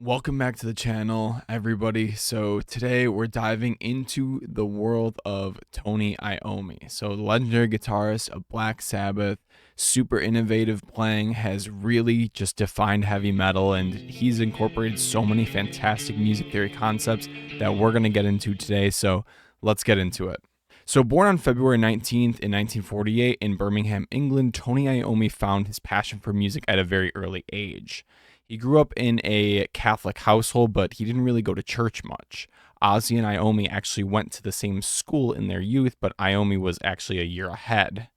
Welcome back to the channel, everybody. So today we're diving into the world of Tony Iommi. So the legendary guitarist of Black Sabbath, super innovative playing, has really just defined heavy metal, and he's incorporated so many fantastic music theory concepts that we're going to get into today. So let's get into it. So born on February 19th in 1948 in Birmingham, England, Tony Iommi found his passion for music at a very early age. He grew up in a Catholic household, but he didn't really go to church much. Ozzy and Iommi actually went to the same school in their youth, but Iommi was actually a year ahead.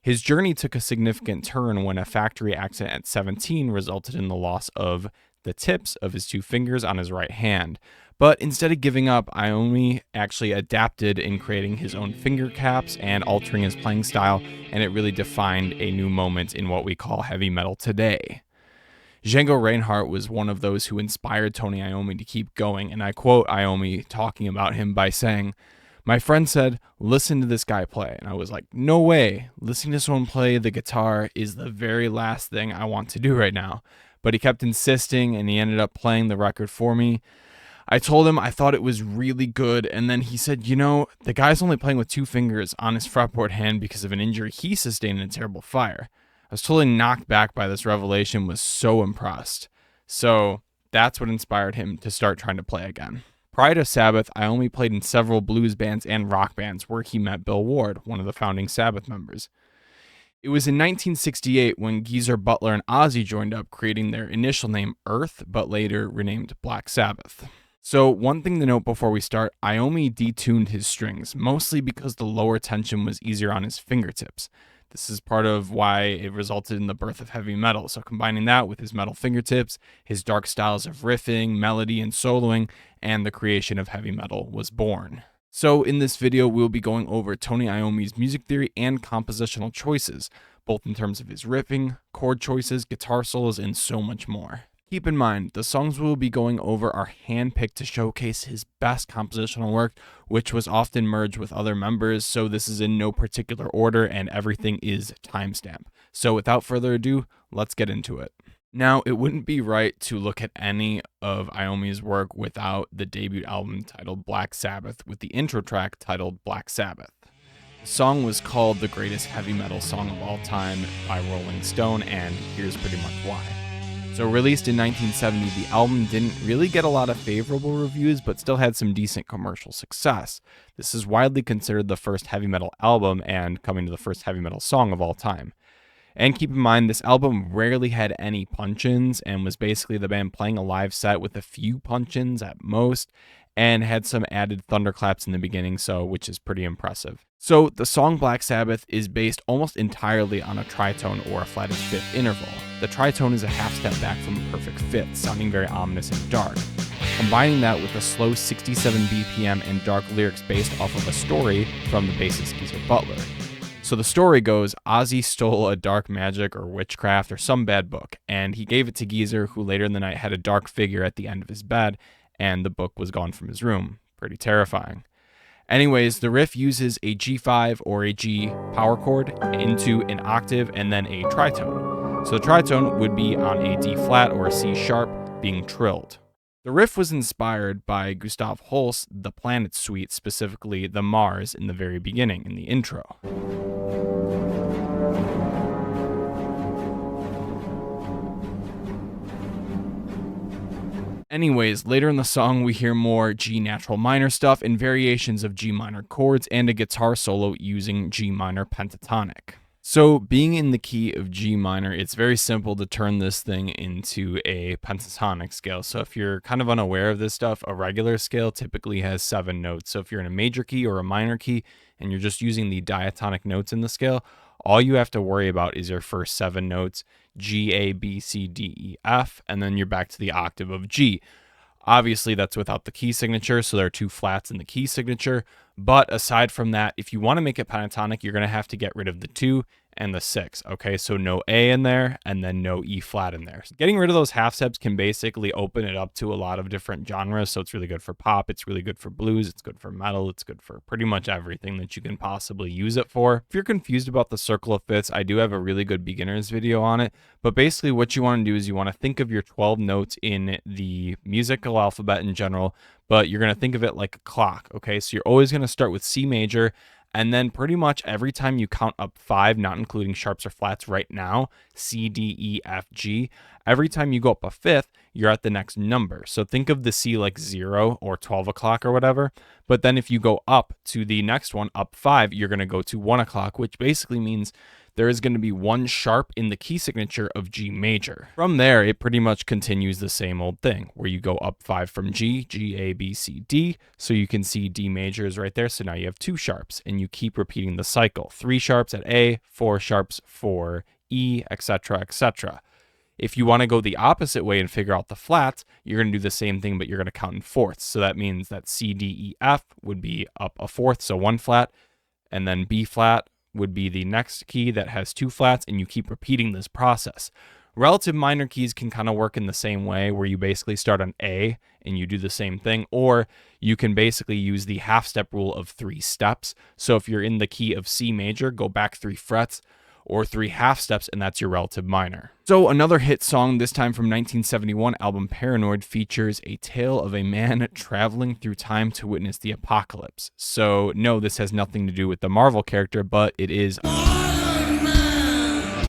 His journey took a significant turn when a factory accident at 17 resulted in the loss of the tips of his two fingers on his right hand. But instead of giving up, Iommi actually adapted in creating his own finger caps and altering his playing style, and it really defined a new moment in what we call heavy metal today. Django Reinhardt was one of those who inspired Tony Iommi to keep going, and I quote Iommi talking about him by saying, "My friend said, listen to this guy play." And I was like, no way. Listening to someone play the guitar is the very last thing I want to do right now. But he kept insisting, and he ended up playing the record for me. I told him I thought it was really good, and then he said, the guy's only playing with two fingers on his fretboard hand because of an injury he sustained in a terrible fire. I was totally knocked back by this revelation, was so impressed. So that's what inspired him to start trying to play again. Prior to Sabbath, Iommi played in several blues bands and rock bands where he met Bill Ward, one of the founding Sabbath members. It was in 1968 when Geezer Butler and Ozzy joined up, creating their initial name Earth, but later renamed Black Sabbath. So one thing to note before we start, Iommi detuned his strings, mostly because the lower tension was easier on his fingertips. This is part of why it resulted in the birth of heavy metal. So combining that with his metal fingertips, his dark styles of riffing, melody, and soloing, and the creation of heavy metal was born. So in this video, we'll be going over Tony Iommi's music theory and compositional choices, both in terms of his riffing, chord choices, guitar solos, and so much more. Keep in mind, the songs we'll be going over are handpicked to showcase his best compositional work, which was often merged with other members, so this is in no particular order and everything is timestamped. So without further ado, let's get into it. Now, it wouldn't be right to look at any of Iommi's work without the debut album titled Black Sabbath, with the intro track titled Black Sabbath. The song was called the greatest heavy metal song of all time by Rolling Stone, and here's pretty much why. So released in 1970, the album didn't really get a lot of favorable reviews, but still had some decent commercial success. This is widely considered the first heavy metal album and coming to the first heavy metal song of all time. And keep in mind, this album rarely had any punch-ins and was basically the band playing a live set with a few punch-ins at most, and had some added thunderclaps in the beginning, which is pretty impressive. So the song Black Sabbath is based almost entirely on a tritone or a flatted fifth interval. The tritone is a half step back from a perfect fifth, sounding very ominous and dark. Combining that with a slow 67 BPM and dark lyrics based off of a story from the bassist Geezer Butler. So the story goes, Ozzy stole a dark magic or witchcraft or some bad book, and he gave it to Geezer, who later in the night had a dark figure at the end of his bed, and the book was gone from his room. Pretty terrifying. Anyways, the riff uses a G5 or a G power chord into an octave and then a tritone. So the tritone would be on a D flat or a C sharp being trilled. The riff was inspired by Gustav Holst's The Planet Suite, specifically the Mars in the very beginning, in the intro. Anyways, later in the song we hear more G natural minor stuff and variations of G minor chords and a guitar solo using G minor pentatonic. So being in the key of G minor, it's very simple to turn this thing into a pentatonic scale. So if you're kind of unaware of this stuff, a regular scale typically has 7 notes. So if you're in a major key or a minor key and you're just using the diatonic notes in the scale, all you have to worry about is your first 7 notes, G, A, B, C, D, E, F, and then you're back to the octave of G. Obviously, that's without the key signature, so there are 2 flats in the key signature. But aside from that, if you want to make it pentatonic, you're going to have to get rid of the 2 and the 6. Okay, so no A in there and then no E flat in there. Getting rid of those half steps can basically open it up to a lot of different genres. So it's really good for pop, it's really good for blues, it's good for metal, it's good for pretty much everything that you can possibly use it for. If you're confused about the circle of fifths, I do have a really good beginner's video on it. But basically what you want to do is you want to think of your 12 notes in the musical alphabet in general, but you're going to think of it like a clock. Okay, so you're always going to start with C major, and then pretty much every time you count up 5, not including sharps or flats right now, C, D, E, F, G, every time you go up a fifth, you're at the next number. So think of the C like 0 or 12 o'clock or whatever. But then if you go up to the next one, up 5, you're going to go to 1 o'clock, which basically means there is going to be 1 sharp in the key signature of G major. From there, it pretty much continues the same old thing, where you go up 5 from G, G, A, B, C, D, so you can see D major is right there, so now you have 2 sharps, and you keep repeating the cycle. 3 sharps at A, 4 sharps for E, etc., etc. If you want to go the opposite way and figure out the flats, you're going to do the same thing, but you're going to count in fourths. So that means that C, D, E, F would be up a fourth, so 1 flat, and then B flat would be the next key that has 2 flats, and you keep repeating this process. Relative minor keys can kind of work in the same way, where you basically start on A and you do the same thing, or you can basically use the half step rule of 3 steps. So if you're in the key of C major, go back 3 frets or 3 half steps, and that's your relative minor. So another hit song, this time from 1971 album Paranoid, features a tale of a man traveling through time to witness the apocalypse. So no, this has nothing to do with the Marvel character, but it is Iron Man.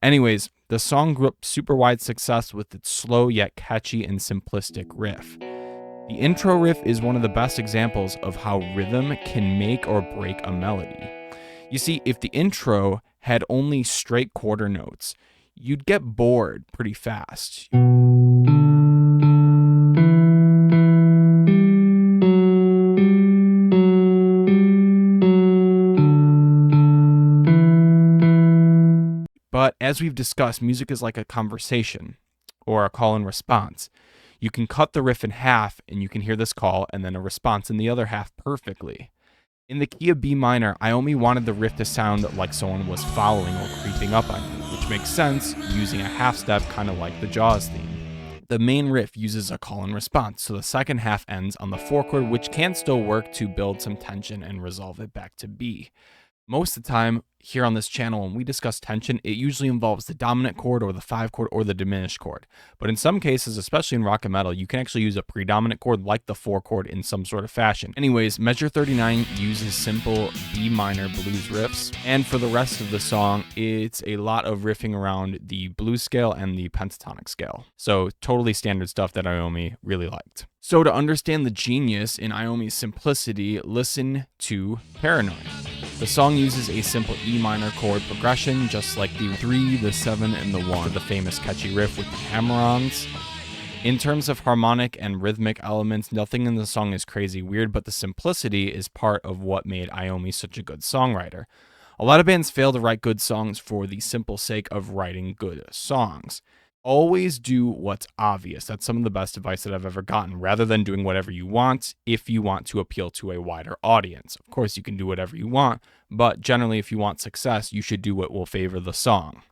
Anyways, the song grew up super wide success with its slow yet catchy and simplistic riff. The intro riff is one of the best examples of how rhythm can make or break a melody. You see, if the intro had only straight quarter notes, you'd get bored pretty fast. But as we've discussed, music is like a conversation or a call and response. You can cut the riff in half and you can hear this call and then a response in the other half perfectly. In the key of B minor, Iommi wanted the riff to sound like someone was following or creeping up on you, which makes sense using a half step kind of like the Jaws theme. The main riff uses a call and response, so the second half ends on the 4 chord, which can still work to build some tension and resolve it back to B. Most of the time here on this channel, when we discuss tension, it usually involves the dominant chord or the 5 chord or the diminished chord. But in some cases, especially in rock and metal, you can actually use a predominant chord like the 4 chord in some sort of fashion. Anyways, measure 39 uses simple B minor blues riffs. And for the rest of the song, it's a lot of riffing around the blues scale and the pentatonic scale. So totally standard stuff that Iommi really liked. So to understand the genius in Iommi's simplicity, listen to Paranoid. The song uses a simple E minor chord progression, just like the 3, the 7, and the 1 for the famous catchy riff with the hammer-ons. In terms of harmonic and rhythmic elements, nothing in the song is crazy weird, but the simplicity is part of what made Iommi such a good songwriter. A lot of bands fail to write good songs for the simple sake of writing good songs. Always do what's obvious. That's some of the best advice that I've ever gotten, rather than doing whatever you want if you want to appeal to a wider audience. Of course, you can do whatever you want, but generally, if you want success, you should do what will favor the song.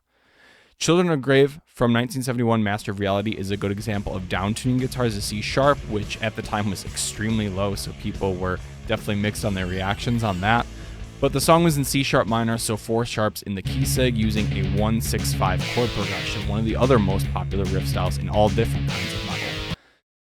Children of Grave from 1971 Master of Reality is a good example of downtuning guitars to C sharp, which at the time was extremely low, so people were definitely mixed on their reactions on that. But the song was in C sharp minor, so 4 sharps in the key sig using a 1-6-5 chord progression, one of the other most popular riff styles in all different kinds of metal.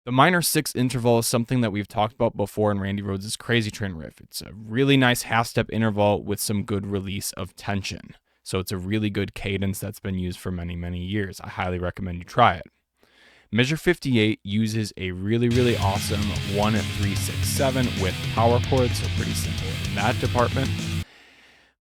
The minor 6 interval is something that we've talked about before in Randy Rhoads' Crazy Train riff. It's a really nice half-step interval with some good release of tension. So it's a really good cadence that's been used for many, many years. I highly recommend you try it. Measure 58 uses a really awesome 1-3-6-7 with power chords, so pretty simple in that department.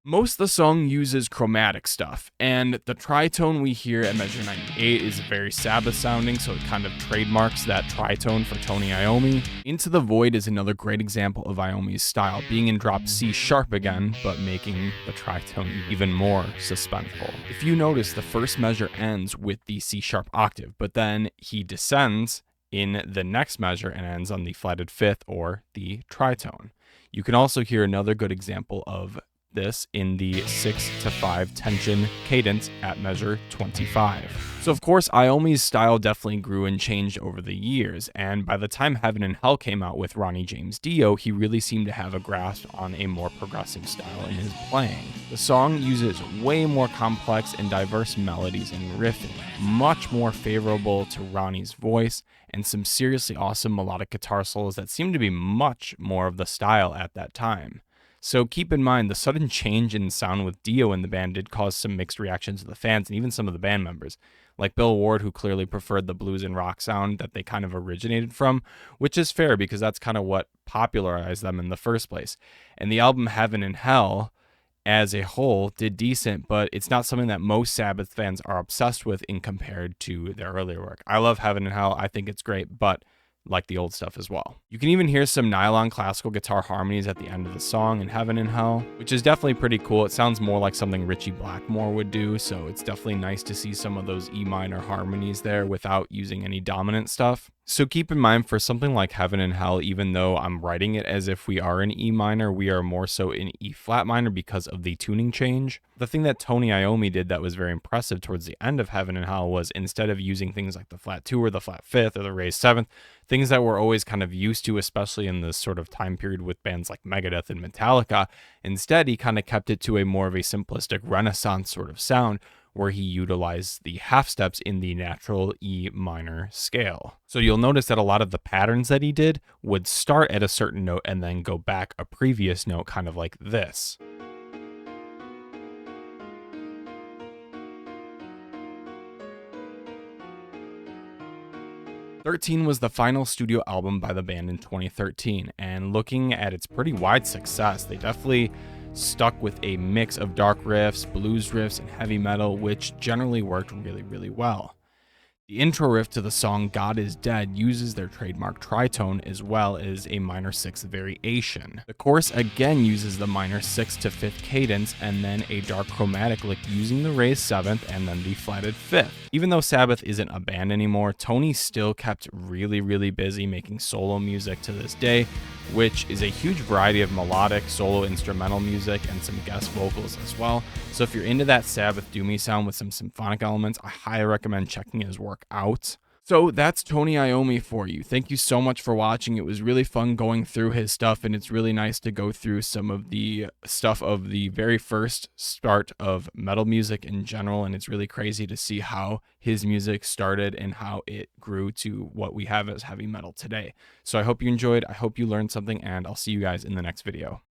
Most of the song uses chromatic stuff, and the tritone we hear at measure 98 is very Sabbath sounding, so it kind of trademarks that tritone for Tony Iommi. Into the Void is another great example of Iommi's style, being in drop C sharp again, but making the tritone even more suspenseful. If you notice, the first measure ends with the C sharp octave, but then he descends in the next measure and ends on the flatted 5th or the tritone. You can also hear another good example of this in the 6/5 tension cadence at measure 25. So of course, Iommi's style definitely grew and changed over the years, and by the time Heaven and Hell came out with Ronnie James Dio, he really seemed to have a grasp on a more progressive style in his playing. The song uses way more complex and diverse melodies and riffing, much more favorable to Ronnie's voice, and some seriously awesome melodic guitar solos that seem to be much more of the style at that time. So keep in mind, the sudden change in sound with Dio in the band did cause some mixed reactions to the fans and even some of the band members, like Bill Ward, who clearly preferred the blues and rock sound that they kind of originated from, which is fair because that's kind of what popularized them in the first place. And the album Heaven and Hell, as a whole, did decent, but it's not something that most Sabbath fans are obsessed with in compared to their earlier work. I love Heaven and Hell. I think it's great, but like the old stuff as well. You can even hear some nylon classical guitar harmonies at the end of the song in Heaven and Hell, which is definitely pretty cool. It sounds more like something Ritchie Blackmore would do, so it's definitely nice to see some of those E minor harmonies there without using any dominant stuff. So keep in mind, for something like Heaven and Hell, even though I'm writing it as if we are in E minor, we are more so in E flat minor because of the tuning change. The thing that Tony Iommi did that was very impressive towards the end of Heaven and Hell was, instead of using things like the flat 2 or the flat 5th or the raised 7th, things that we're always kind of used to, especially in this sort of time period with bands like Megadeth and Metallica, instead he kind of kept it to a more of a simplistic Renaissance sort of sound, where he utilized the half steps in the natural E minor scale. So you'll notice that a lot of the patterns that he did would start at a certain note and then go back a previous note, kind of like this. "13" was the final studio album by the band in 2013, and looking at its pretty wide success, they definitely stuck with a mix of dark riffs, blues riffs, and heavy metal, which generally worked really, really well. The intro riff to the song God Is Dead uses their trademark tritone as well as a minor 6th variation. The chorus again uses the minor 6th to 5th cadence and then a dark chromatic lick using the raised 7th and then the flatted 5th. Even though Sabbath isn't a band anymore, Tony still kept really, really busy making solo music to this day, which is a huge variety of melodic, solo instrumental music, and some guest vocals as well. So if you're into that Sabbath doomy sound with some symphonic elements, I highly recommend checking his work out. So that's Tony Iommi for you. Thank you so much for watching. It was really fun going through his stuff, and it's really nice to go through some of the stuff of the very first start of metal music in general, and it's really crazy to see how his music started and how it grew to what we have as heavy metal today. So I hope you enjoyed, I hope you learned something, and I'll see you guys in the next video.